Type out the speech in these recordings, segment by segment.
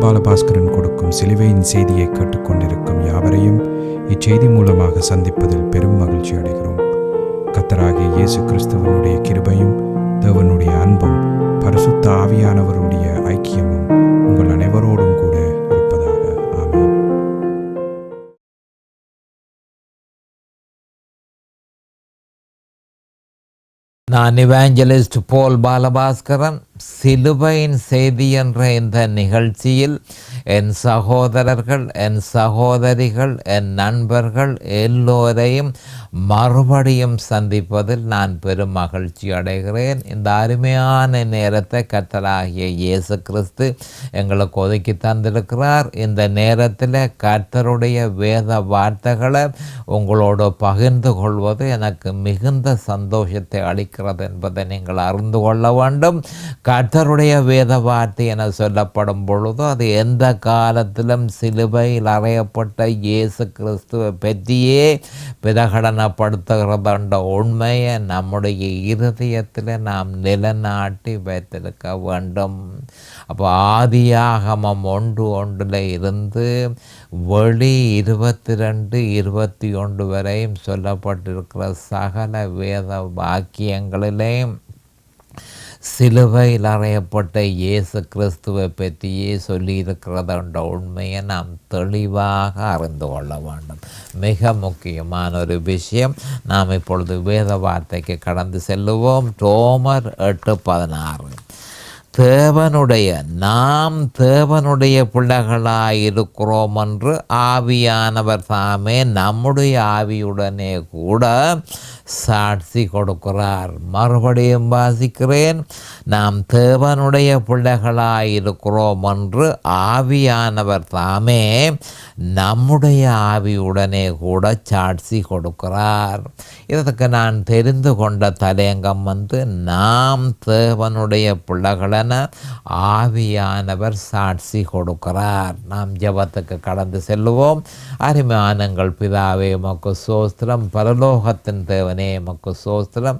பாலபாஸ்கரன் கொடுக்கும் சிலுவையின் செய்தியை கேட்டுக்கொண்டிருக்கும் யாவரையும் இச்செய்தி மூலமாக சந்திப்பதில் பெரும் மகிழ்ச்சி அடைகிறோம். கர்த்தராகிய இயேசு கிறிஸ்துவனுடைய கிருபையும் தேவனுடைய அன்பும் பரிசுத்த ஆவியானவருடைய ஐக்கியமும் உங்கள் அனைவரோடும் கூட இருப்பதாக. ஆமென். நான் இவாஞ்சலிஸ்ட் போல் பாலபாஸ்கரன். சிலுவையின் செய்தி என்ற இந்த நிகழ்ச்சியில் என் சகோதரர்கள், என் சகோதரிகள், என் நண்பர்கள் எல்லோரையும் மறுபடியும் சந்திப்பதில் நான் பெரும் மகிழ்ச்சி அடைகிறேன். இந்த அருமையான நேரத்தை கர்த்தராகிய இயேசு கிறிஸ்து எங்களுக்கு ஒதுக்கி தந்திருக்கிறார். இந்த நேரத்தில் கர்த்தருடைய வேத வார்த்தைகளை உங்களோடு பகிர்ந்து கொள்வது எனக்கு மிகுந்த சந்தோஷத்தை அளிக்கிறது என்பதை நீங்கள் அறிந்து கொள்ள வேண்டும். கர்த்தருடைய வேத வார்த்தை என சொல்லப்படும் பொழுது அது எந்த காலத்திலும் சிலுவையில் அறையப்பட்ட இயேசு கிறிஸ்துவை பற்றியே பிரகடனப்படுத்துகிறது என்ற உண்மையை நம்முடைய இருதயத்தில் நாம் நிலைநாட்டி வைத்திருக்க வேண்டும். அப்போ ஆதியாகமம் 1:1 இருந்து வெளி 22-21 வரையும் சொல்லப்பட்டிருக்கிற சகல வேத வாக்கியங்களிலே சிலுவையில் அறையப்பட்ட இயேசு கிறிஸ்துவை பற்றியே சொல்லியிருக்கிறது என்ற உண்மையை நாம் தெளிவாக அறிந்து கொள்ள வேண்டும். மிக முக்கியமான ஒரு விஷயம். நாம் இப்பொழுது வேத வார்த்தைக்கு கடந்து செல்லுவோம். ரோமர் 8:16. நாம் தேவனுடைய பிள்ளைகளாயிருக்கிறோம் என்று ஆவியானவர் தாமே நம்முடைய ஆவியுடனே கூட சாட்சி கொடுக்கிறார். மறுபடியும் வாசிக்கிறேன். நாம் தேவனுடைய பிள்ளைகளாயிருக்கிறோம் என்று ஆவியானவர் தாமே நம்முடைய ஆவியுடனே கூட சாட்சி கொடுக்கிறார். இதற்கு நான் தெரிந்து கொண்ட தலையங்கம் நாம் தேவனுடைய பிள்ளைகளென ஆவியானவர் சாட்சி கொடுக்கிறார். நாம் ஜெபத்துக்கு கடந்து செல்லுவோம். அருமையானங்கள் பிதாவே, உமக்கு ஸ்தோத்திரம். பரலோகத்தின் தேவனே, உமக்கு ஸ்தோத்திரம்.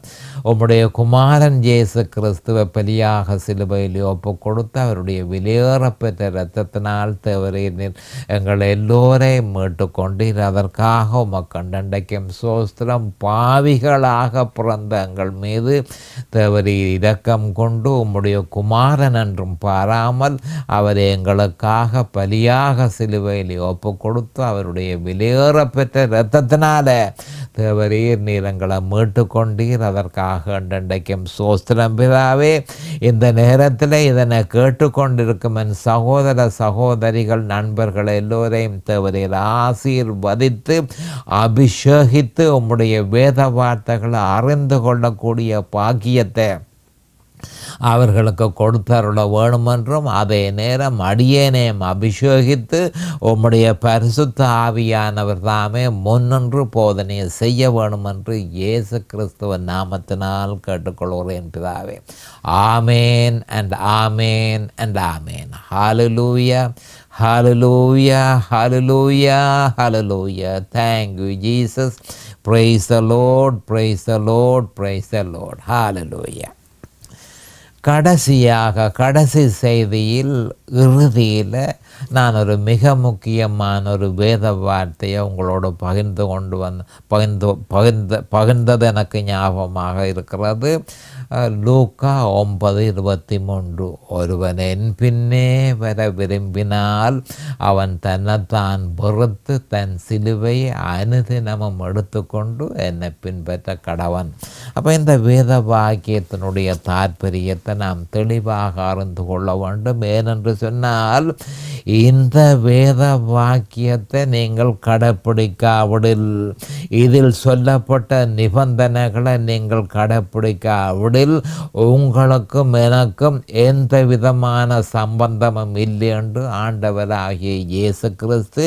உம்முடைய குமாரன் இயேசு கிறிஸ்துவை பலியாக சிலுவையில் ஒப்பு கொடுத்து அவருடைய விலையேறப்பெற்ற இரத்தத்தினால் தேவரீர் எங்கள் எல்லோரையும் மீட்டு கொண்டீர். அதற்காக உமக்கு அண்டண்டைக்கும் ஸ்தோத்திரம். பாவிகளாக பிறந்த எங்கள் மீது தேவரீர் இரக்கம் கொண்டு உம்முடைய குமாரன் என்றும் பாராமல் அவரை எங்களுக்காக பலியாக சிலுவையில் ஒப்பு கொடுத்து அவருடைய விலையேறப்பெற்ற இரத்தத்தினால தேவரீர் நீர் எங்களை மீட்டு கொண்டீர். அதற்காக அண்டண்டைக்கும் ஸ்தோத்திரம் பிதாவே. இந்த நேரத்தில் இதனை கேட்டுக்கொண்டிருக்கும் என் சகோதர சகோதரிகள் நண்பர்கள் எல்லோரையும் தேவரீர் ஆசீர்வதித்து அபிஷேகித்து உம்முடைய வேத வார்த்தைகளை அறிந்து கொள்ளக்கூடிய பாக்கியத்தை அவர்களுக்கு கொடுத்தருள வேணுமென்றும் அதே நேரம் அடியேனையும் அபிஷேகித்து உம்முடைய பரிசுத்த ஆவியானவர் தாமே முன்னின்று போதனையை செய்ய வேணுமென்று இயேசு கிறிஸ்துவின் நாமத்தினால் கேட்டுக்கொள்கிறேன் பிதாவே. ஆமேன் and amen and amen. Hallelujah, hallelujah, hallelujah, hallelujah. Thank you Jesus. Praise the Lord, praise the Lord, praise the Lord. Hallelujah. கடைசி செய்தியில் இறுதியில் நான் ஒரு மிக முக்கியமான ஒரு வேத வார்த்தையை உங்களோடு பகிர்ந்தது எனக்கு ஞாபகமாக இருக்கிறது. லூக்கா 9:23. ஒருவன் என் பின்னே வர விரும்பினால் அவன் தன்னைத்தான் பொறுத்து தன் சிலுவை அனுதினமும் எடுத்துக்கொண்டு என்னை பின்பற்ற கடவன். அப்போ இந்த வேத வாக்கியத்தினுடைய தாற்பயத்தை நாம் தெளிவாக அறிந்து கொள்ள வேண்டும். ஏனென்று சொன்னால் இந்த வேத வாக்கியத்தை நீங்கள் கடைப்பிடிக்காவிடில், இதில் சொல்லப்பட்ட நிபந்தனைகளை நீங்கள் கடைப்பிடிக்காவிடில் உங்களுக்கும் எனக்கும் எந்த விதமான சம்பந்தமும் இல்லை என்று ஆண்டவராகிய இயேசு கிறிஸ்து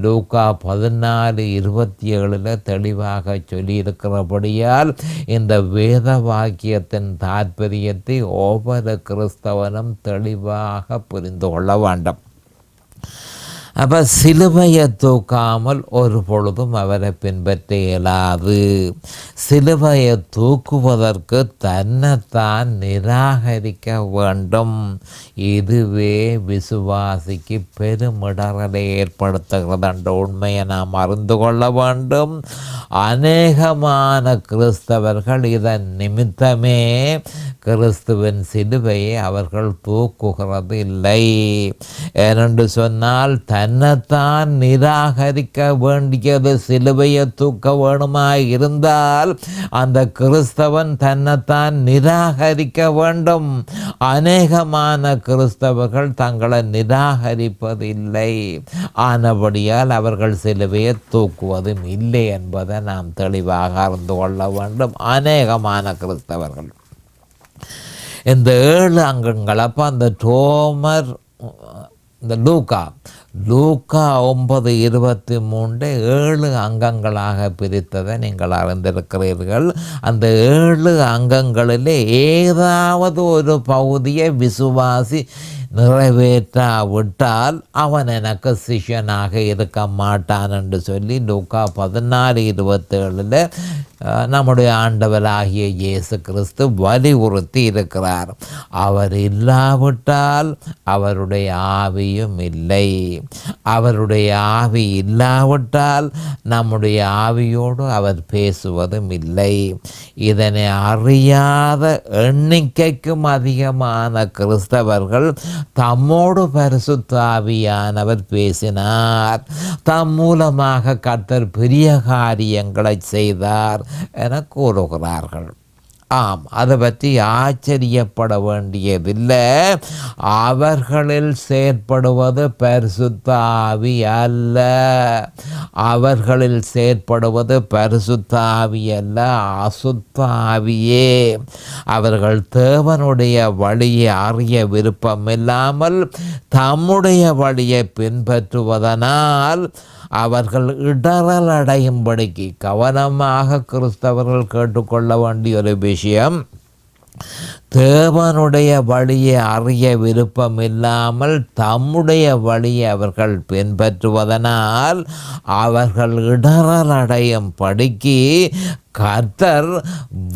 லூக்கா 14:27 தெளிவாக சொல்லியிருக்கிறபடியால் இந்த வேத வாக்கியத்தின் தாற்பயத்தை ஒவ்வொரு கிறிஸ்தவனும் தெளிவாக புரிந்து கொள்ள வேண்டும். அப்போ சிலுவையை தூக்காமல் ஒரு பொழுதும் அவரை பின்பற்ற இயலாது. சிலுவையை தூக்குவதற்கு தன்னைத்தான் நிராகரிக்க வேண்டும். இதுவே விசுவாசிக்கு பெருமிடறலை ஏற்படுத்துகிறது என்ற உண்மையை நாம் அறிந்து கொள்ள வேண்டும். அநேகமான கிறிஸ்தவர்கள் இதன் நிமித்தமே கிறிஸ்துவின் சிலுவையை அவர்கள் தூக்குகிறது இல்லை. ஏனென்று சொன்னால் தன்னைத்தான் நிராகரிக்க வேண்டியது. சிலுவையை தூக்க வேணுமா இருந்தால் அந்த கிறிஸ்தவன் தன்னைத்தான் நிராகரிக்க வேண்டும். அநேகமான கிறிஸ்தவர்கள் தங்களை நிராகரிப்பதில்லை. ஆனபடியால் அவர்கள் சிலுவையை தூக்குவதும் இல்லை என்பதை நாம் தெளிவாக அறிந்து கொள்ள வேண்டும். அநேகமான கிறிஸ்தவர்கள் இந்த 7 அங்கங்கள், அப்போ அந்த ரோமர், இந்த லூக்கா 9:23 7 அங்கங்களாக பிரித்ததை நீங்கள் அறிந்திருக்கிறீர்கள். அந்த 7 அங்கங்களிலே ஏதாவது ஒரு பகுதியை விசுவாசி நிறைவேற்றாவிட்டால் அவன் எனக்கு சிஷ்யனாக இருக்க மாட்டான் என்று சொல்லி லூக்கா 14:27 நம்முடைய ஆண்டவராகிய இயேசு கிறிஸ்து வலியுறுத்தி இருக்கிறார். அவர் இல்லாவிட்டால் அவருடைய ஆவியும் இல்லை. அவருடைய ஆவி இல்லாவிட்டால் நம்முடைய ஆவியோடு அவர் பேசுவதும் இல்லை. இதனை அறியாத எண்ணிக்கைக்கும் அதிகமான கிறிஸ்தவர்கள் தம்மோடு பரிசுத்த ஆவியானவர் பேசினார், தம் மூலமாக கர்த்தர் பெரிய காரியங்களை செய்தார் என கூறுகிறார்கள். ஆம், அதை பற்றி ஆச்சரியப்பட வேண்டியதில்லை. அவர்களில் செயற்படுவது பரிசுத்த ஆவி அல்ல. அவர்களில் செயற்படுவது பரிசுத்த ஆவி அல்ல, அசுத்த ஆவியே. அவர்கள் தேவனுடைய வழியை அறிய விருப்பமில்லாமல் தம்முடைய வழியை பின்பற்றுவதனால் அவர்கள் இடறல் அடையும்படிக்கு கவனமாக கிறிஸ்தவர்கள் கேட்டுக்கொள்ள வேண்டிய ஒரு விஷயம், தேவனுடைய வழியை அறிய விருப்பமில்லாமல் தம்முடைய வழியை அவர்கள் பின்பற்றுவதனால் அவர்கள் இடறல் அடையும் படிக்கு கர்த்தர்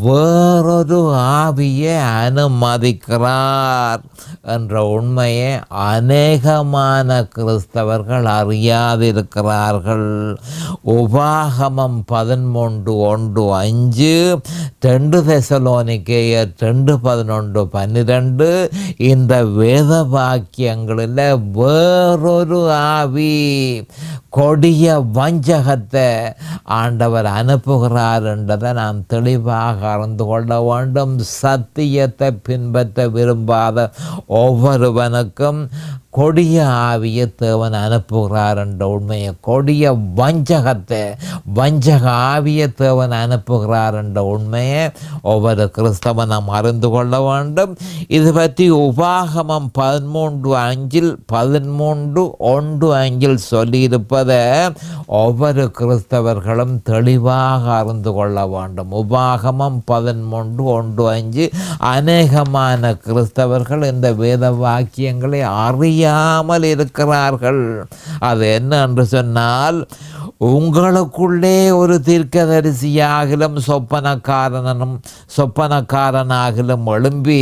வேறொரு ஆவியை அனுமதிக்கிறார் என்ற உண்மையை அநேகமான கிறிஸ்தவர்கள் அறியாதிருக்கிறார்கள். உபாகமம் 13:1-5, 2 தெசலோனிக்கேயர் 2:11-12 இந்த வேத வாக்கியங்களில் வேறொரு ஆவி, கொடிய வஞ்சகத்தை ஆண்டவர் அனுப்புகிறார் என்றதை நாம் தெளிவாக அறிந்து கொள்ள வேண்டும். சத்தியத்தை பின்பற்ற விரும்பாத ஒவ்வொருவனுக்கும் கொடிய ஆவியை தேவன் அனுப்புகிறார் என்ற உண்மையை, கொடிய வஞ்சக ஆவியை தேவன் அனுப்புகிறார் என்ற உண்மையை ஒவ்வொரு கிறிஸ்தவனும் அறிந்து கொள்ள வேண்டும். இது பற்றி உபாகமம் 13:1-5 சொல்லியிருப்பதை ஒவ்வொரு கிறிஸ்தவர்களும் தெளிவாக அறிந்து கொள்ள வேண்டும். உபாகமம் 13:1-5 அநேகமான கிறிஸ்தவர்கள் இந்த வேத வாக்கியங்களை அறியாமல் இருக்கிறார்கள். அது என்ன என்று சொன்னால், உங்களுக்குள்ளே ஒரு தீர்க்கதரிசியாகிலும் சொப்பனக்காரனாகிலும் எழும்பி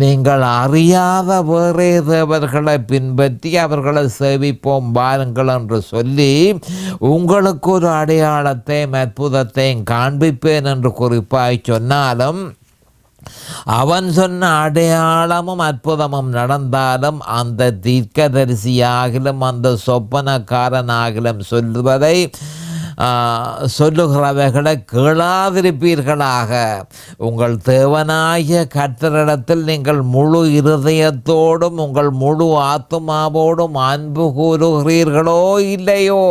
நீங்கள் அறியாத வேறே தேவர்களை பின்பற்றி அவர்களை சேவிப்போம் பாருங்கள் என்று சொல்லி உங்களுக்கு ஒரு அடையாளத்தையும் அற்புதத்தையும் காண்பிப்பேன் என்று குறிப்பாய் சொன்னாலும், அவன் சொன்ன அடையாளமும் அற்புதமும் நடந்தாலும் அந்த தீர்க்கதரிசியாகிலும் அந்த சொப்பனக்காரனாகிலும் சொல்லுவதை சொல்லுகிறவைகளை கேளாதிருப்பீர்களாக. உங்கள் தேவனாகிய கர்த்தரிடத்தில் நீங்கள் முழு இருதயத்தோடும் உங்கள் முழு ஆத்துமாவோடும் அன்பு கூறுகிறீர்களோ இல்லையோ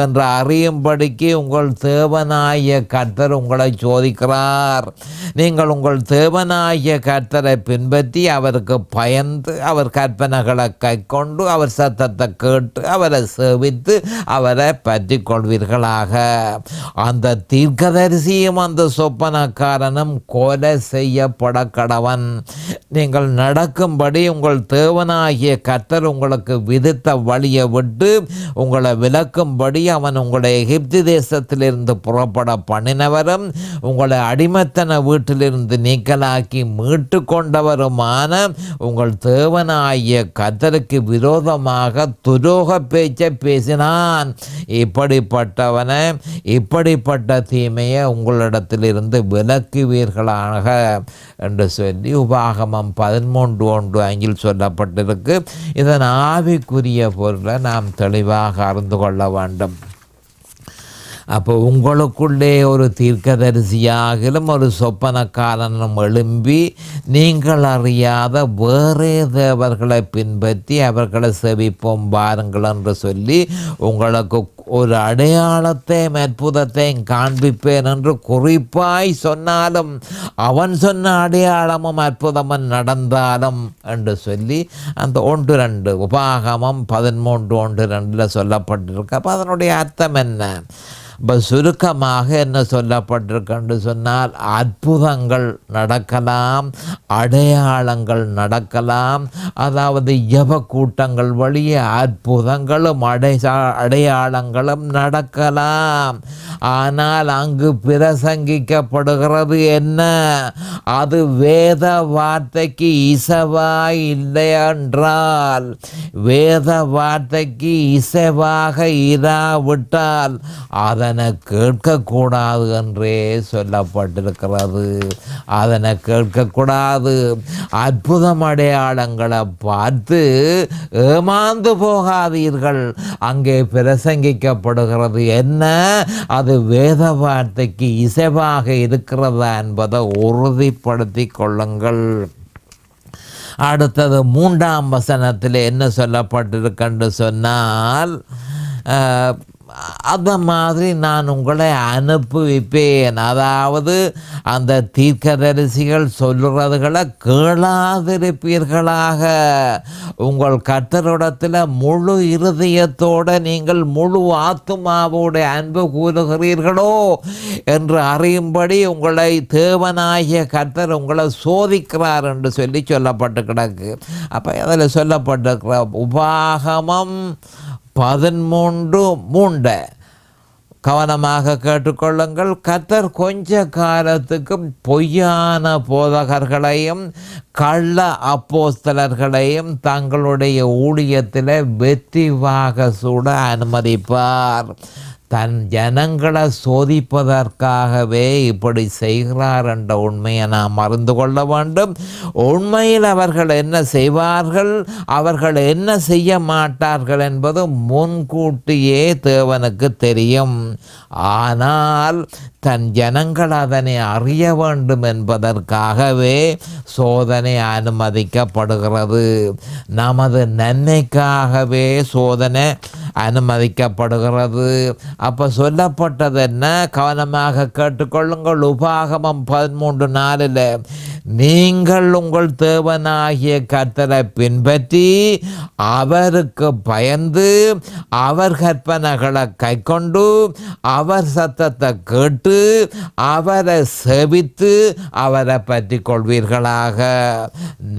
என்று அறியும்படிக்கு உங்கள் தேவனாகிய கர்த்தர் உங்களை சோதிக்கிறார். நீங்கள் உங்கள் தேவனாகிய கர்த்தரை பின்பற்றி அவருக்கு பயந்து அவர் கற்பனைகளை கைக்கொண்டு அவர் சத்தத்தை கேட்டு அவரை சேவித்து அவரை பற்றி கொள்வீர்களாக. செய்வீர்களாக. அந்த தீர்க்கதரிசியும் அந்த சொப்பனக்காரனும் கொலை செய்யப்பட கடவன். நீங்கள் நடக்கும்படி உங்கள் தேவனாகிய கர்த்தர் உங்களுக்கு விதித்த வழியை விட்டு உங்களை விலக்கும்படி அவன் உங்களை எகிப்து தேசத்திலிருந்து புறப்பட பண்ணினவரும் உங்களை அடிமைத்தன வீட்டிலிருந்து நீக்கலாக்கி மீட்டு கொண்டவருமான உங்கள் தேவனாகிய கர்த்தருக்கு விரோதமாக துரோக பேச்சை பேசினான். இப்படிப்பட்டவனை இப்படிப்பட்ட தீமையை உங்களிடத்திலிருந்து விலக்குவீர்களாக என்று சொல்லி உபாகமம் 13:1 சொல்லப்பட்டிருக்கு. இதன் ஆவிக்குரிய பொருளை நாம் தெளிவாக அறிந்து கொள்ள வேண்டும். அப்போ உங்களுக்குள்ளே ஒரு தீர்க்கதரிசியாகிலும் ஒரு சொப்பனக்காரனும் எழும்பி நீங்கள் அறியாத வேறே தேவர்களை பின்பற்றி அவர்களை செவிப்போம் பாருங்கள் என்று சொல்லி உங்களுக்கு ஒரு அடையாளத்தையும் அற்புதத்தையும் காண்பிப்பேன் என்று குறிப்பாய் சொன்னாலும் அவன் சொன்ன அடையாளமும் அற்புதமும் நடந்தாலும் என்று சொல்லி அந்த 1-2 உபாகமம் 13:1-2 சொல்லப்பட்டிருக்கு. அப்போ அதனுடைய அர்த்தம் என்ன? இப்போ சுருக்கமாக என்ன சொல்லப்பட்டிருக்குன்னு சொன்னால் அற்புதங்கள் நடக்கலாம், அடையாளங்கள் நடக்கலாம். அதாவது ஜெப கூட்டங்கள் வழியே அற்புதங்களும் அடையாளங்களும் நடக்கலாம். ஆனால் அங்கு பிரசங்கிக்கப்படுகிறது என்ன? அது வேத வார்த்தைக்கு இசைவாய் இல்லை என்றால், வேத வார்த்தைக்கு இசைவாக இராவிட்டால் அதனை கேட்கக்கூடாது என்றே சொல்லப்பட்டிருக்கிறது. அதனை கேட்கக்கூடாது. அற்புதம் அடையாளங்களை பார்த்து ஏமாந்து போகாதீர்கள். அங்கே பிரசங்கிக்கப்படுகிறது என்ன? அது வேத வார்த்தைக்கு இசைவாக இருக்கிறதா என்பதை உறுதிப்படுத்தி கொள்ளுங்கள். அடுத்தது 3ஆம் வசனத்தில் என்ன சொல்லப்பட்டிருக்கென்று சொன்னால், அந்த மாதிரி நான் உங்களை அனுப்புவிப்பேன். அதாவது அந்த தீர்க்கதரிசிகள் சொல்லுறதுகளை கேளாதிருப்பீர்களாக. உங்கள் கர்த்தரிடத்தில் முழு இருதயத்தோடு நீங்கள் முழு ஆத்துமாவோடு அன்பு கூறுகிறீர்களோ என்று அறியும்படி உங்களை தேவனாகிய கர்த்தர் உங்களை சோதிக்கிறார் என்று சொல்லி சொல்லப்பட்டு கிடக்கு. அப்போ அதில் சொல்லப்பட்டிருக்கிற உபாகமம் 13:3 கவனமாக கேட்டுக்கொள்ளுங்கள். கர்த்தர் கொஞ்ச காலத்துக்கும் பொய்யான போதகர்களையும் கள்ள அப்போஸ்தலர்களையும் தங்களுடைய ஊழியத்தில் வெற்றிவாக சூட அனுமதிப்பார். தன் ஜனங்களை சோதிப்பதற்காகவே இப்படி செய்கிறார் என்ற உண்மையை நாம் அறிந்து கொள்ள வேண்டும். உண்மையில் அவர்கள் என்ன செய்வார்கள், அவர்கள் என்ன செய்ய மாட்டார்கள் என்பது முன்கூட்டியே தேவனுக்கு தெரியும். ஆனால் தன் ஜனங்கள் அதனை அறிய வேண்டும் என்பதற்காகவே சோதனை அனுமதிக்கப்படுகிறது. நமது நன்மைக்காகவே சோதனை அனுமதிக்கப்படுகிறது. அப்போ சொல்லப்பட்டது என்ன? கவனமாக கேட்டுக்கொள்ளுங்கள். உபாகமம் 13:4 நீங்கள் உங்கள் தேவனாகிய கர்த்தரை பின்பற்றி அவருக்கு பயந்து அவர் கற்பனைகளை கைக்கொண்டு அவர் சத்தத்தை கேட்டு அவரை செபித்து அவரை பற்றி கொள்வீர்களாக.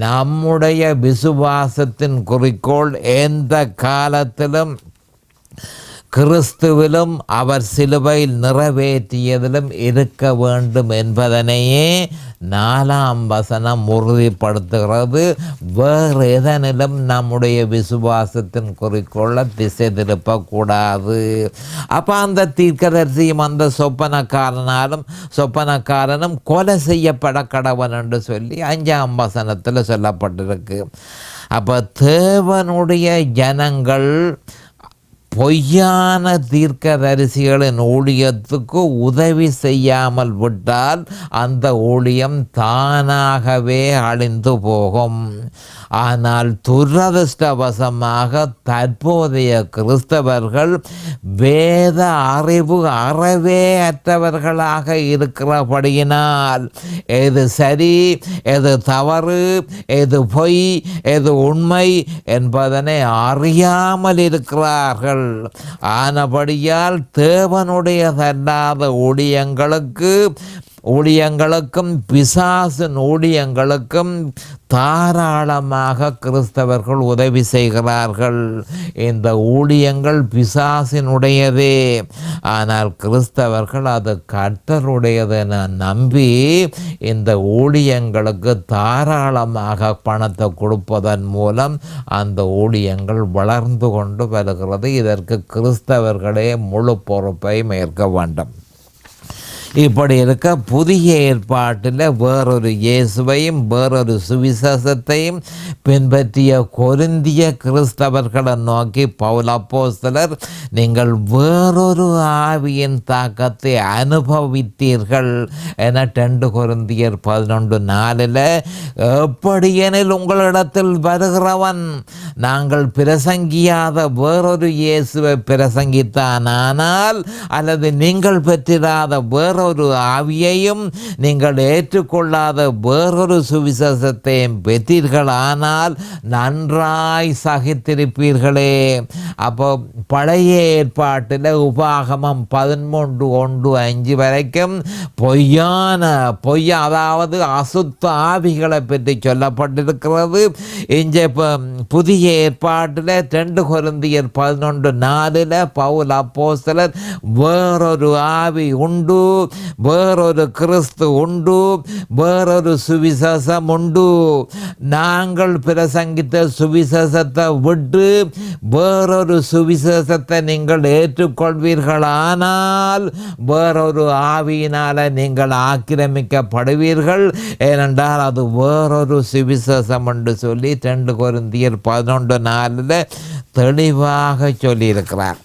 நம்முடைய விசுவாசத்தின் குறிக்கோள் எந்த காலத்திலும் கிறிஸ்துவிலும் அவர் சிலுவையில் நிறைவேற்றியதிலும் இருக்க வேண்டும் என்பதனையே 4ஆம் வசனம் உறுதிப்படுத்துகிறது. வேறு எதனிலும் நம்முடைய விசுவாசத்தின் குறிக்கோளை திசை திருப்பக்கூடாது. அப்போ அந்த தீர்க்கதரிசியும் அந்த சொப்பனக்காரனும் கொலை செய்யப்பட கடவன் என்று சொல்லி 5ஆம் வசனத்தில் சொல்லப்பட்டிருக்கு. அப்போ தேவனுடைய ஜனங்கள் பொய்யான தீர்க்கதரிசிகளின் ஊழியத்துக்கு உதவி செய்யாமல் விட்டால் அந்த ஊழியம் தானாகவே அழிந்து போகும். ஆனால் துரதிர்ஷ்டவசமாக தற்போதைய கிறிஸ்தவர்கள் வேத அறிவு அறவே அற்றவர்களாக இருக்கிறபடியினால் எது சரி, எது தவறு, எது பொய், எது உண்மை என்பதனை அறியாமல் இருக்கிறார்கள். ஆனபடியால் தேவனுடையதல்லாத ஊழியங்களுக்கும் பிசாசின் ஊழியங்களுக்கும் தாராளமாக கிறிஸ்தவர்கள் உதவி செய்கிறார்கள். இந்த ஊழியங்கள் பிசாசினுடையதே, ஆனால் கிறிஸ்தவர்கள் அது கர்த்தருடையதென நம்பி இந்த ஊழியங்களுக்கு தாராளமாக பணத்தை கொடுப்பதன் மூலம் அந்த ஊழியங்கள் வளர்ந்து கொண்டு வருகிறது. இதற்கு கிறிஸ்தவர்களே முழு பொறுப்பை ஏற்க வேண்டும். இப்படி இருக்க புதிய ஏற்பாட்டில் வேறொரு இயேசுவையும் வேறொரு சுவிசேஷத்தையும் பின்பற்றிய கொரிந்திய கிறிஸ்தவர்களை நோக்கி பவுல் அப்போஸ்தலர், நீங்கள் வேறொரு ஆவியின் தாக்கத்தை அனுபவித்தீர்கள் என 2 கொரிந்தியர் 11:4 எப்படியெனில் உங்களிடத்தில் வருகிறவன் நாங்கள் பிரசங்கியாத வேறொரு இயேசுவை பிரசங்கித்தானால், அல்லது நீங்கள் பெற்றிராத வேறொரு ஆவியையும் நீங்கள் ஏற்றுக்கொள்ளாத வேறொரு சுவிசேஷத்தையும் பெற்றீர்களானால் நன்றாய் சகித்திருப்பீர்களே. அப்போ பழைய ஏற்பாட்டில் உபாகமம் 13:1-5 வரைக்கும் அதாவது அசுத்த ஆவிகளை பற்றி சொல்லப்பட்டிருக்கிறது. இங்கே புதிய ஏற்பாட்டில் 2 கொரிந்தியர் 11:4 பவுல் அப்போஸ்தலர் வேறொரு ஆவி உண்டு, வேறொரு கிறிஸ்து உண்டு, வேறொரு சுவிசேஷம் உண்டு. நாங்கள் பிரசங்கித்த சுவிசேஷத்தை விட்டு வேறொரு சுவிசேஷத்தை நீங்கள் ஏற்றுக்கொள்வீர்களானால் வேறொரு ஆவியினால் நீங்கள் ஆக்கிரமிக்கப்படுவீர்கள். ஏனென்றால் அது வேறொரு சுவிசேஷம் என்று சொல்லி 2 கொரிந்தியர் 11:4 தெளிவாக சொல்லியிருக்கிறார்.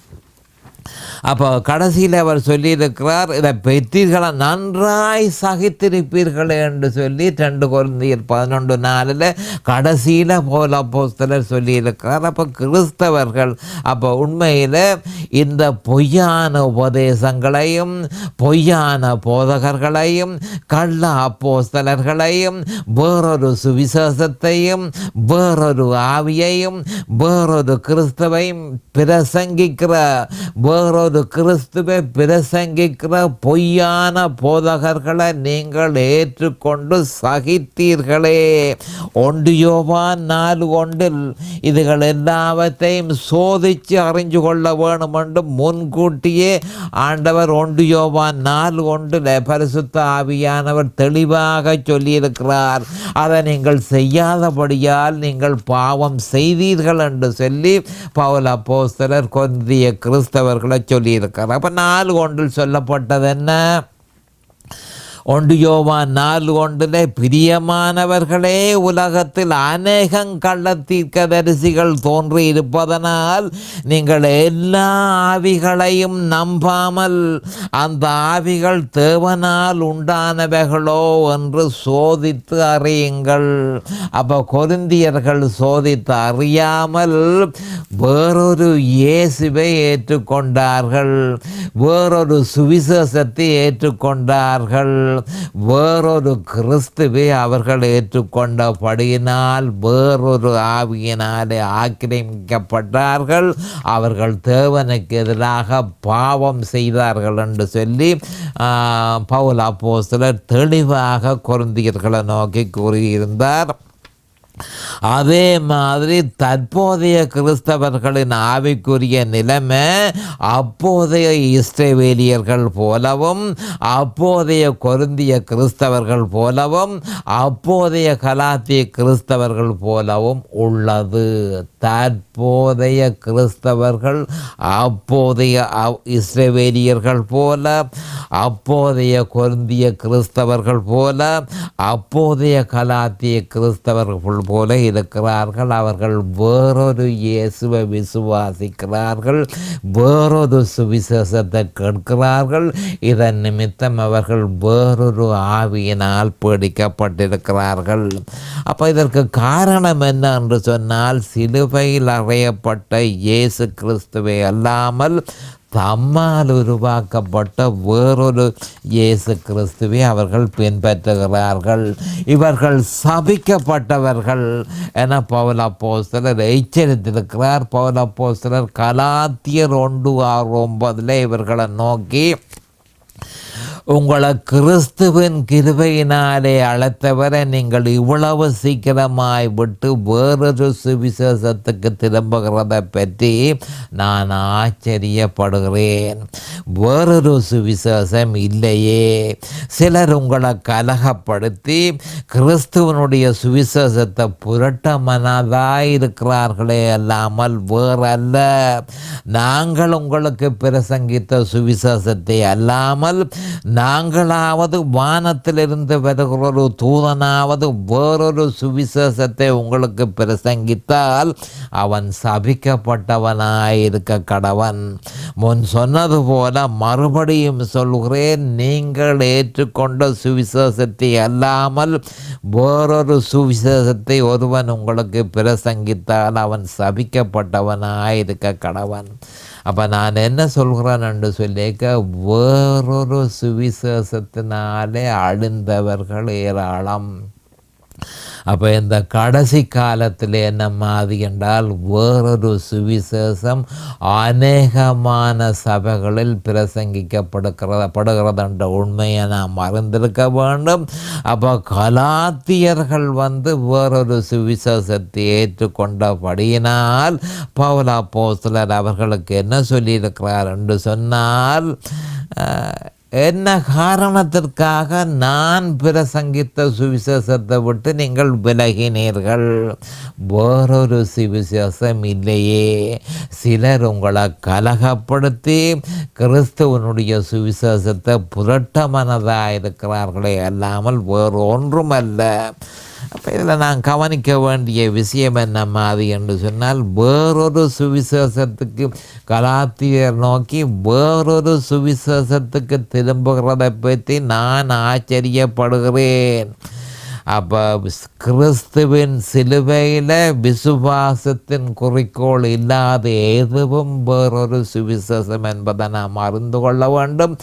அப்போ கடைசியில் அவர் சொல்லியிருக்கிறார், இதை பெற்றீர்களா நன்றாய் சகித்திருப்பீர்கள் என்று சொல்லி 2 கொரிந்தியர் 11:4 கடைசியில் பவுல் அப்போஸ்தலர் சொல்லியிருக்கிறார். அப்போ கிறிஸ்தவர்கள் அப்போ உண்மையில் இந்த பொய்யான உபதேசங்களையும் பொய்யான போதகர்களையும் கள்ள அப்போஸ்தலர்களையும் வேறொரு சுவிசேஷத்தையும் வேறொரு ஆவியையும் வேறொரு கிறிஸ்தவையும் பிரசங்கிக்கிற வேறொரு கிறிஸ்துவை பிரசங்கிக்கிற பொய்யான போதகர்களை நீங்கள் ஏற்றுக்கொண்டு சகித்தீர்களே. 1 யோவான் 4:1 இதுகள் எல்லாவற்றையும் சோதித்து அறிஞ்சு கொள்ள வேணும் என்று முன்கூட்டியே ஆண்டவர் 1 யோவான் 4:1 பரிசுத்த ஆவியானவர் தெளிவாக சொல்லியிருக்கிறார். அதை நீங்கள் செய்யாதபடியால் நீங்கள் பாவம் செய்தீர்கள் என்று சொல்லி பவுல் அப்போஸ்தலர் கொரிந்திய கிறிஸ்தவர்களை சொல்லியிருக்கிறார். அப்போ 4:1 சொல்லப்பட்டது என்ன? 1 யோவான் 4:1 பிரியமானவர்களே, உலகத்தில் அநேகம் கள்ளத்தீர்க்கதரிசிகள் தோன்றி இருப்பதனால் நீங்கள் எல்லா ஆவிகளையும் நம்பாமல் அந்த ஆவிகள் தேவனால் உண்டானவைகளோ என்று சோதித்து அறியுங்கள். அப்போ கொரிந்தியர்கள் சோதித்து அறியாமல் வேறொரு இயேசுவை ஏற்றுக்கொண்டார்கள், வேறொரு சுவிசேஷத்தை ஏற்றுக்கொண்டார்கள், வேறொரு கிறிஸ்துவை அவர்கள் ஏற்றுக்கொண்டபடியினால் வேறொரு ஆவியினாலே ஆக்கிரமிக்கப்பட்டார்கள். அவர்கள் தேவனுக்கு எதிராக பாவம் செய்தார்கள் என்று சொல்லி பவுல் அப்போஸ்தலர் தெளிவாக கொரிந்தியர்களை நோக்கி கூறியிருந்தார். அதே மாதிரி தற்போதைய கிறிஸ்தவர்களின் ஆவிக்குரிய நிலைமை அப்போதைய இஸ்ரவேலியர்கள் போலவும் அப்போதைய கொரிந்திய கிறிஸ்தவர்கள் போலவும் அப்போதைய கலாத்திய கிறிஸ்தவர்கள் போலவும் உள்ளது. தற்போதைய கிறிஸ்தவர்கள் அப்போதைய இஸ்ரவேலியர்கள் போல, அப்போதைய கொரிந்திய கிறிஸ்தவர்கள் போல, அப்போதைய கலாத்திய கிறிஸ்தவர்கள் போல இருக்கிறார்கள். அவர்கள் வேறொரு இயேசுவை விசுவாசிக்கிறார்கள், வேறொரு சுவிசேஷத்தை கேட்கிறார்கள். இதன் நிமித்தம் அவர்கள் வேறொரு ஆவியினால் பீடிக்கப்பட்டிருக்கிறார்கள். அப்போ இதற்கு காரணம் என்ன என்று சொன்னால், சிலுவையில் அறையப்பட்ட இயேசு கிறிஸ்துவை அல்லாமல் தம்மால் உருவாக்கப்பட்ட வேறொரு இயேசு கிறிஸ்துவை அவர்கள் பின்பற்றுகிறார்கள். இவர்கள் சபிக்கப்பட்டவர்கள் என பவுல் அப்போஸ்தலர் எச்சரித்திருக்கிறார். பவுல் அப்போஸ்தலர் கலாத்தியர் 1:6-9 இவர்களை நோக்கி, உங்களை கிறிஸ்துவின் கிருபையினாலே அழைத்தவரை நீங்கள் இவ்வளவு சீக்கிரமாய் விட்டு வேறொரு சுவிசேஷத்துக்கு திரும்புகிறதை பற்றி நான் ஆச்சரியப்படுகிறேன். வேறொரு சுவிசேஷம் இல்லையே. சிலர் உங்களை கலகப்படுத்தி கிறிஸ்துவனுடைய சுவிசேஷத்தை புரட்ட மனதாய் இருக்கிறார்களே அல்லாமல் வேறல்ல. நாங்கள் உங்களுக்கு பிரசங்கித்த சுவிசேஷத்தை அல்லாமல் நாங்களாவது வானத்திலிருந்து வருகிற ஒரு தூதனாவது வேறொரு சுவிசேஷத்தை உங்களுக்கு பிரசங்கித்தால் அவன் சபிக்கப்பட்டவனாயிருக்க கடவன். முன் சொன்னது போல மறுபடியும் சொல்கிறேன், நீங்கள் ஏற்றுக்கொண்ட சுவிசேஷத்தை அல்லாமல் வேறொரு சுவிசேஷத்தை ஒருவன் உங்களுக்கு பிரசங்கித்தால் அவன் சபிக்கப்பட்டவனாயிருக்க கடவன். அப்போ நான் என்ன சொல்கிறேன் என்று சொல்லிக்க, வேறொரு சுவிசேஷத்தினாலே அழிந்தவர்கள் ஏராளம். அப்போ இந்த கடைசி காலத்தில் என்ன மாதிரி என்றால், வேறொரு சுவிசேஷம் அநேகமான சபைகளில் பிரசங்கிக்கப்படுகிறது என்ற உண்மையை நாம் அறிந்திருக்க வேண்டும். அப்போ கலாத்தியர்கள் வேறொரு சுவிசேஷத்தை ஏற்றுக்கொண்டபடியினால் பவுல் அப்போஸ்தலர் அவர்களுக்கு என்ன சொல்லியிருக்கிறார் என்று சொன்னால், என்ன காரணத்திற்காக நான் பிரசங்கித்த சுவிசேஷத்தை விட்டு நீங்கள் விலகினீர்கள்? வேறொரு சுவிசேஷம் இல்லையே. சிலர் உங்களை கலகப்படுத்தி கிறிஸ்துவனுடைய சுவிசேஷத்தை புரட்ட மனதாக இருக்கிறார்களே அல்லாமல் வேறு ஒன்றுமல்ல. அப்போ இதில் நான் கவனிக்க வேண்டிய விஷயம் என்ன மாதிரி என்று சொன்னால், வேறொரு சுவிசேஷத்துக்கு கலாத்தியர் நோக்கி வேறொரு சுவிசேஷத்துக்கு திரும்புகிறதை பற்றி நான் ஆச்சரியப்படுகிறேன். அப்போ கிறிஸ்துவின் சிலுவையில் விசுவாசத்தின் குறிக்கோள் இல்லாத எதுவும் வேறொரு சுவிசேஷம் என்பதை நாம் அறிந்து கொள்ள வேண்டும்.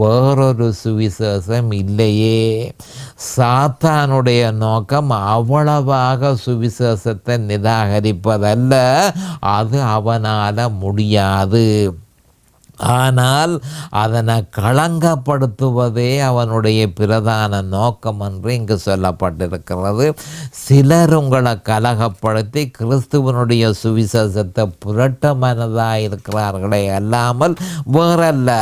வேறொரு சுவிசேஷம் இல்லையே. சாத்தானுடைய நோக்கம் அவ்வளவாக சுவிசேஷத்தை நிராகரிப்பதல்ல, அது அவனால் முடியாது. ஆனால் அதனை களங்கப்படுத்துவதே அவனுடைய பிரதான நோக்கம் என்று இங்கு சொல்லப்பட்டிருக்கிறது. சிலர் உங்களை கலகப்படுத்தி கிறிஸ்துவனுடைய சுவிசேஷத்தை புரட்ட மனதாக இருக்கிறார்களே அல்லாமல் வேறல்ல.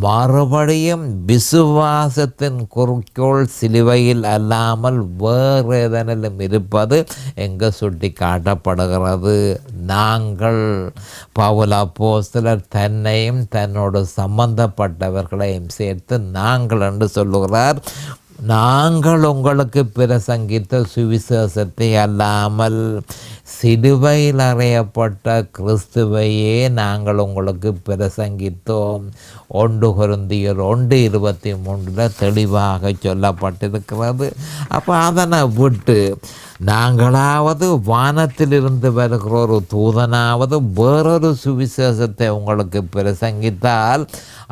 மறுபடியும் விசுவாசத்தின் குறிக்கோள் சிலுவையில் அல்லாமல் வேறு எதனிலும் இருப்பது எங்கே சுட்டி காட்டப்படுகிறது. நாங்கள் பவுல் அப்போஸ்தலர் தன்னையும் தன்னோடு சம்பந்தப்பட்டவர்களையும் சேர்த்து நாங்கள் என்று சொல்லுகிறார். நாங்கள் உங்களுக்கு பிரசங்கித்த சுவிசேஷத்தை அல்லாமல் சிலுவையில் அறையப்பட்ட கிறிஸ்துவையே நாங்கள் உங்களுக்கு பிரசங்கித்தோம். 1 கொரிந்தியர் 1:23 தெளிவாக சொல்லப்பட்டிருக்கிறது. அப்போ அதனை விட்டு நாங்களாவது வானத்திலிருந்து வருகிற ஒரு தூதனாவது வேறொரு சுவிசேஷத்தை உங்களுக்கு பிரசங்கித்தால்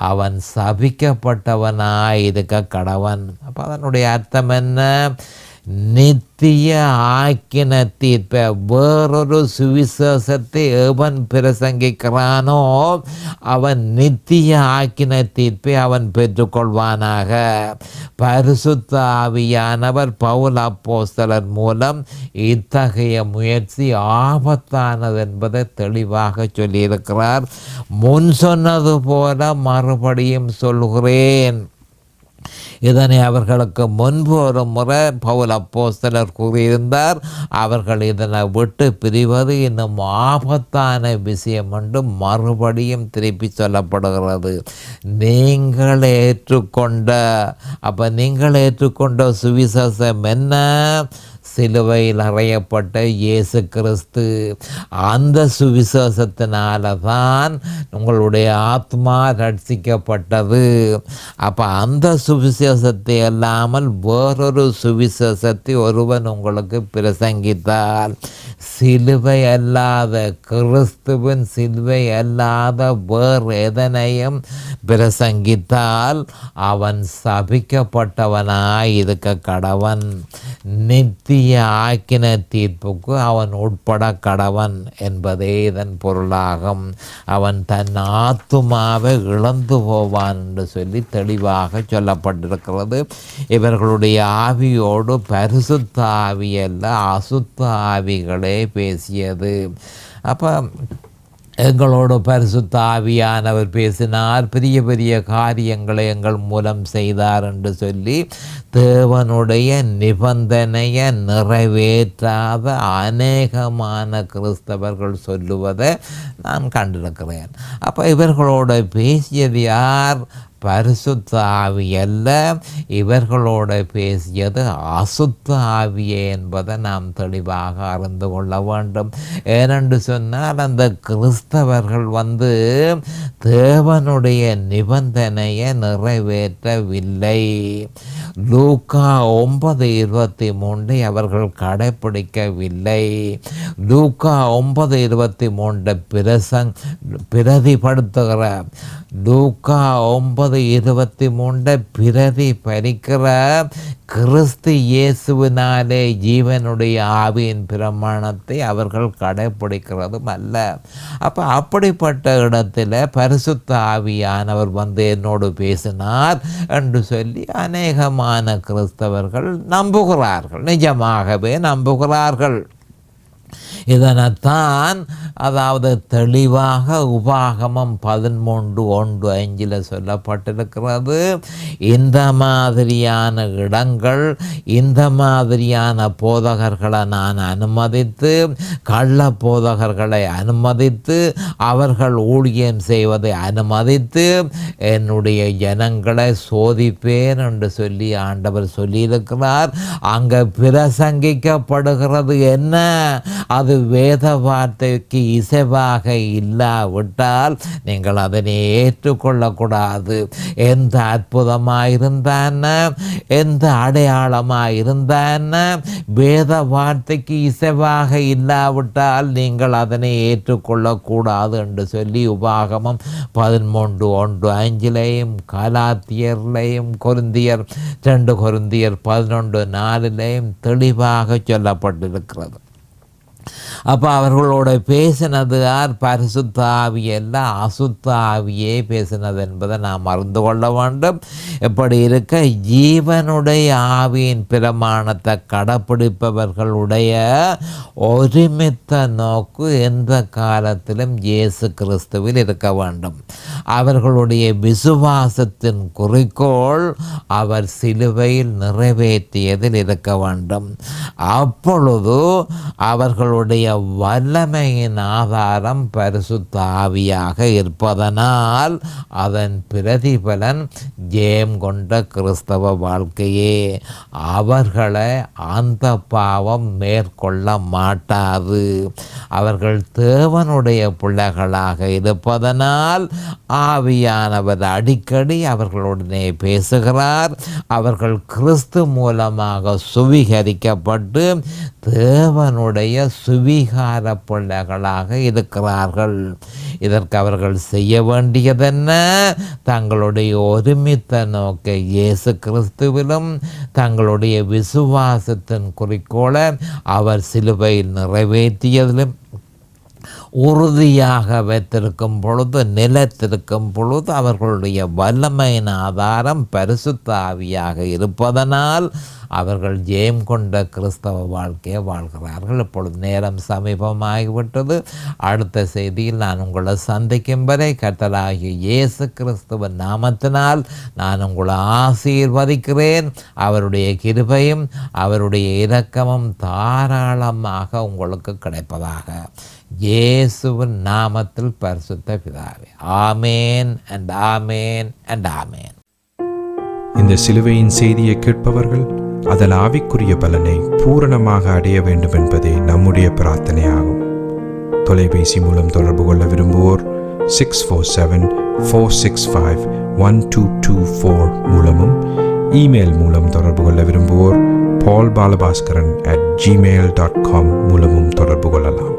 அவன் சபிக்கப்பட்டவனாயிருக்க கடவன். அப்போ அதனுடைய அர்த்தம் என்ன? நித்திய ஆக்கின தீர்ப்பை, வேறொரு சுவிசேஷத்தை எவன் பிரசங்கிக்கிறானோ அவன் நித்திய ஆக்கின தீர்ப்பை அவன் பெற்றுக்கொள்வானாக. பரிசுத்த ஆவியானவர் பவுல் அப்போஸ்தலர் மூலம் இத்தகைய முயற்சி ஆபத்தானது என்பதை தெளிவாக சொல்லியிருக்கிறார். முன் சொன்னது போல மறுபடியும் சொல்கிறேன். இதனை அவர்களுக்கு முன்பு ஒரு முறை பவுல் அப்போஸ்தலர் கூறியிருந்தார். அவர்கள் இதனை விட்டு பிரிவது இன்னும் ஆபத்தான விஷயம் என்று மறுபடியும் திருப்பி சொல்லப்படுகிறது. நீங்கள் ஏற்றுக்கொண்ட சுவிசேஷம் என்ன? சிலுவையில் அறையப்பட்ட இயேசு கிறிஸ்து. அந்த சுவிசேஷத்தினால தான் உங்களுடைய ஆத்மா ரட்சிக்கப்பட்டது. அப்போ அந்த சுவிசேஷத்தை அல்லாமல் வேறொரு சுவிசேஷத்தை ஒருவன் உங்களுக்கு பிரசங்கித்தால், சிலுவை அல்லாத கிறிஸ்துவின் சிலுவை அல்லாத வேறு எதனையும் பிரசங்கித்தால் அவன் சபிக்கப்பட்டவனாய் இருக்க கடவன். நித்திய ஆக்கின தீர்ப்புக்கு அவன் உட்பட கடவன் என்பதே இதன் பொருளாகும். அவன் தன் ஆத்துமாவை இழந்து போவான் என்று சொல்லி தெளிவாக சொல்லப்பட்டிருக்கிறது. இவர்களுடைய ஆவியோடு பரிசுத்த ஆவி அல்ல, அசுத்த ஆவிகளே பேசியது. அப்போ எங்களோடு பரிசுத்த ஆவியானவர் பேசினார், பெரிய பெரிய காரியங்களை எங்கள் மூலம் செய்தார் என்று சொல்லி தேவனுடைய நிபந்தனையை நிறைவேற்றாத அநேகமான கிறிஸ்தவர்கள் சொல்லுவதை நான் கண்டிருக்கிறேன். அப்போ இவர்களோடு பேசியது யார்? பரிசுத்த ஆவி அல்ல, இவர்களோட பேசியது அசுத்த ஆவியே என்பதை நாம் தெளிவாக அறிந்து கொள்ள வேண்டும். ஏனென்று சொன்னால் அந்த கிறிஸ்தவர்கள் தேவனுடைய நிபந்தனையை நிறைவேற்றவில்லை. லூக்கா 9:23 அவர்கள் கடைப்பிடிக்கவில்லை. லூக்கா 9:23 பிரதிபடுத்துகிற லூக்கா 9:23 பிரதிபலிக்கிற கிறிஸ்து இயேசுவினாலே ஜீவனுடைய ஆவியின் பிரமாணத்தை அவர்கள் கடைப்பிடிக்கிறதும் அல்ல. அப்போ அப்படிப்பட்ட இடத்துல பரிசுத்த ஆவியானவர் என்னோடு பேசினார் என்று சொல்லி அநேகமான கிறிஸ்தவர்கள் நம்புகிறார்கள், நிஜமாகவே நம்புகிறார்கள். இதனைத்தான் அதாவது தெளிவாக உபாகமம் 13:1-5 சொல்லப்பட்டிருக்கிறது. இந்த மாதிரியான இடங்கள், இந்த மாதிரியான போதகர்களை நான் அனுமதித்து, கள்ள போதகர்களை அனுமதித்து, அவர்கள் ஊழியம் செய்வதை அனுமதித்து என்னுடைய ஜனங்களை சோதிப்பேன் என்று சொல்லி ஆண்டவர் சொல்லியிருக்கிறார். அங்கே பிரசங்கிக்கப்படுகிறது என்ன? அது வேத வார்த்தைக்கு இசைவாக இல்லாவிட்டால் நீங்கள் அதனை ஏற்றுக்கொள்ளக்கூடாது. எந்த அற்புதமாயிருந்தான, எந்த அடையாளமாயிருந்தான, வேத வார்த்தைக்கு இசைவாக இல்லாவிட்டால் நீங்கள் அதனை ஏற்றுக்கொள்ளக்கூடாது என்று சொல்லி உபாகமம் 13:1-5 கலாத்தியர்லையும் 2 கொரிந்தியர் 11:4 தெளிவாக சொல்லப்பட்டிருக்கிறது. அப்போ அவர்களோட பேசினது யார்? பரிசுத்த ஆவி அல்ல, அசுத்த ஆவியே பேசினது என்பதை நாம் அறிந்து கொள்ள வேண்டும். இப்படி இருக்க ஜீவனுடைய ஆவியின் பிரமாணத்தை கடைப்பிடிப்பவர்களுடைய ஒருமித்த நோக்கு எந்த காலத்திலும் இயேசு கிறிஸ்துவில் இருக்க வேண்டும். அவர்களுடைய விசுவாசத்தின் குறிக்கோள் அவர் சிலுவையில் நிறைவேற்றியதில் இருக்க வேண்டும். அப்பொழுது அவர்களுடைய வல்லமையின் ஆதாரம் பரிசுத்த ஆவியாக இருப்பதனால் அதன் பிரதிபலன் ஜெயம் கொண்ட கிறிஸ்தவ வாழ்க்கையே. அவர்களை அந்த பாவம் மேற்கொள்ள மாட்டாது. அவர்கள் தேவனுடைய பிள்ளைகளாக இருப்பதனால் ஆவியானவர் அடிக்கடி அவர்களுடனே பேசுகிறார். அவர்கள் கிறிஸ்து மூலமாக சுவீகரிக்கப்பட்டு தேவனுடைய சுவீகார பிள்ளைகளாக இருக்கிறார்கள். இதற்கு அவர்கள் செய்ய வேண்டியதென்ன? தங்களுடைய ஒருமித்த நோக்கை இயேசு கிறிஸ்துவிலும் தங்களுடைய விசுவாசத்தின் குறிக்கோளை அவர் சிலுவையில் நிறைவேற்றியதிலும் உறுதியாக வைத்திருக்கும் பொழுது, நிலைத்திருக்கும் பொழுது அவர்களுடைய வல்லமையின் ஆதாரம் பரிசுத்த ஆவியாக இருப்பதனால் அவர்கள் ஜெயம் கொண்ட கிறிஸ்தவ வாழ்க்கையை வாழ்கிறார்கள். இப்பொழுது நேரம் சமீபமாகிவிட்டது. அடுத்த செய்தியில் நான் உங்களை சந்திக்கும் வரை கர்த்தராகிய இயேசு கிறிஸ்துவின் நாமத்தினால் நான் உங்களை ஆசீர்வதிக்கிறேன். அவருடைய கிருபையும் அவருடைய இரக்கமும் தாராளமாக உங்களுக்கு கிடைப்பதாக இயேசுவின் நாமத்தில் பரிசுத்த பிதாவே. ஆமேன் அண்ட் ஆமேன் அண்ட் ஆமேன். இந்த சிலுவையின் செய்தியை கேட்பவர்கள் அதன் ஆவிக்குரிய பலனை பூரணமாக அடைய வேண்டும் என்பதே நம்முடைய பிரார்த்தனையாகும். தொலைபேசி மூலம் தொடர்பு கொள்ள விரும்புவோர் 647-465-1224 மூலமும், இமெயில் மூலம் தொடர்பு கொள்ள விரும்புவோர் paulbalabhaskaran@gmail.com மூலமும் தொடர்பு கொள்ளலாம்.